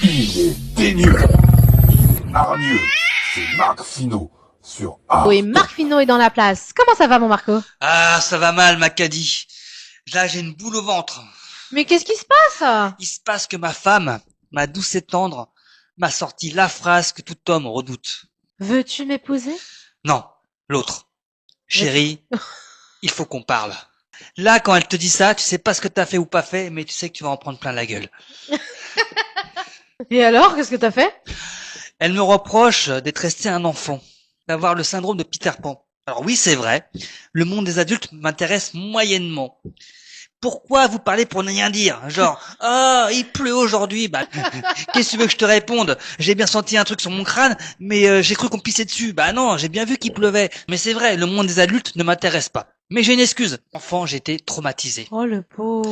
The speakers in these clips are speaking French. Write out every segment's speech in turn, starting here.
Il est dénué. Il est hargneux. C'est Marc Finot sur Art. Oui, Marc Finot est dans la place. Comment ça va, mon Marco? Ah, ça va mal, Macadi. Là, j'ai une boule au ventre. Mais qu'est-ce qui se passe? Il se passe que ma femme, ma douce et tendre, m'a sorti la phrase que tout homme redoute. Veux-tu m'épouser? Non, l'autre. Chérie, il faut qu'on parle. Là, quand elle te dit ça, tu sais pas ce que t'as fait ou pas fait, mais tu sais que tu vas en prendre plein la gueule. Et alors, qu'est-ce que t'as fait? Elle me reproche d'être resté un enfant, d'avoir le syndrome de Peter Pan. Alors oui, c'est vrai, le monde des adultes m'intéresse moyennement. Pourquoi vous parlez pour ne rien dire? Genre, ah, il pleut aujourd'hui. Bah, qu'est-ce que tu veux que je te réponde? J'ai bien senti un truc sur mon crâne, mais j'ai cru qu'on pissait dessus. Bah non, j'ai bien vu qu'il pleuvait. Mais c'est vrai, le monde des adultes ne m'intéresse pas. Mais j'ai une excuse. Enfant, j'étais traumatisé. Oh, le pauvre.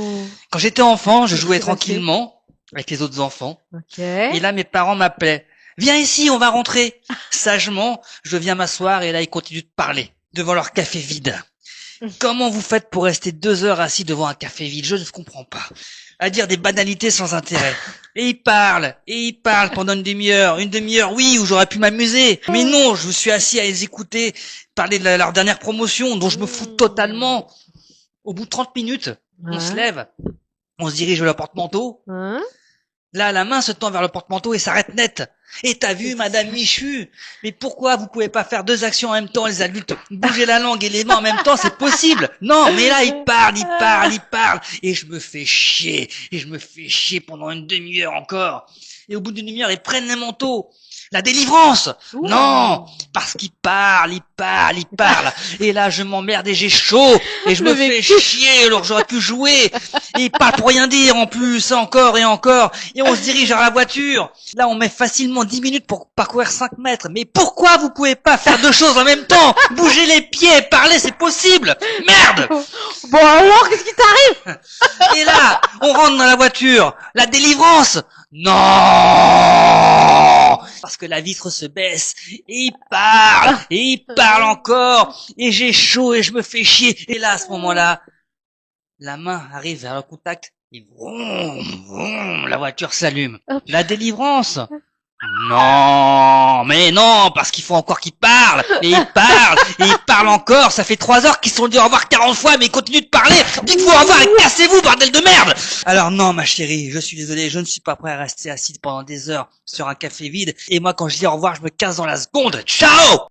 Quand j'étais enfant, je Qu'est-ce jouais qui s'est passé? tranquillement avec les autres enfants. Ok. Et là, mes parents m'appelaient. Viens ici, on va rentrer. Sagement, je viens m'asseoir et là, ils continuent de parler devant leur café vide. Comment vous faites pour rester 2 heures assis devant un café vide? Je ne comprends pas. À dire des banalités sans intérêt. Et ils parlent pendant une demi-heure, oui, où j'aurais pu m'amuser. Mais non, je me suis assis à les écouter parler de leur dernière promotion, dont je me fous totalement. Au bout de 30 minutes, on se lève, on se dirige vers le porte-manteau. Hein? Là, la main se tend vers le porte-manteau et s'arrête net. Et t'as vu, Madame Michu? Mais pourquoi vous pouvez pas faire 2 actions en même temps, les adultes? Bouger la langue et les mains en même temps, c'est possible. Non, mais là, ils parlent. Et je me fais chier. Et je me fais chier pendant une demi-heure encore. Et au bout d'une demi-heure, ils prennent les manteaux. La délivrance! Ouh. Non! Parce qu'ils parlent. Et là, je m'emmerde et j'ai chaud. Et je Le me fais vécu. chier, alors j'aurais pu jouer. Et ils parlent pour rien dire en plus, encore et encore. Et on se dirige vers la voiture. Là, on met facilement 10 minutes pour parcourir 5 mètres. Mais pourquoi vous pouvez pas faire 2 choses en même temps? Bouger les pieds, parler, c'est possible! Merde! Bon, alors, qu'est-ce qui t'arrive? Et là, on rentre dans la voiture. La délivrance! Non! Parce que la vitre se baisse. Et il parle encore. Et j'ai chaud et je me fais chier. Et là, à ce moment-là, la main arrive vers le contact. Et vroom, la voiture s'allume. Hop. La délivrance? Non, mais non, parce qu'il faut encore qu'ils parlent. Et ils parlent encore. Ça fait 3 heures qu'ils se sont dit au revoir 40 fois, mais ils continuent de parler. Dites-vous au revoir et cassez-vous, bordel de merde! Alors non, ma chérie, je suis désolé, je ne suis pas prêt à rester assis pendant des heures sur un café vide. Et moi, quand je dis au revoir, je me casse dans la seconde. Ciao!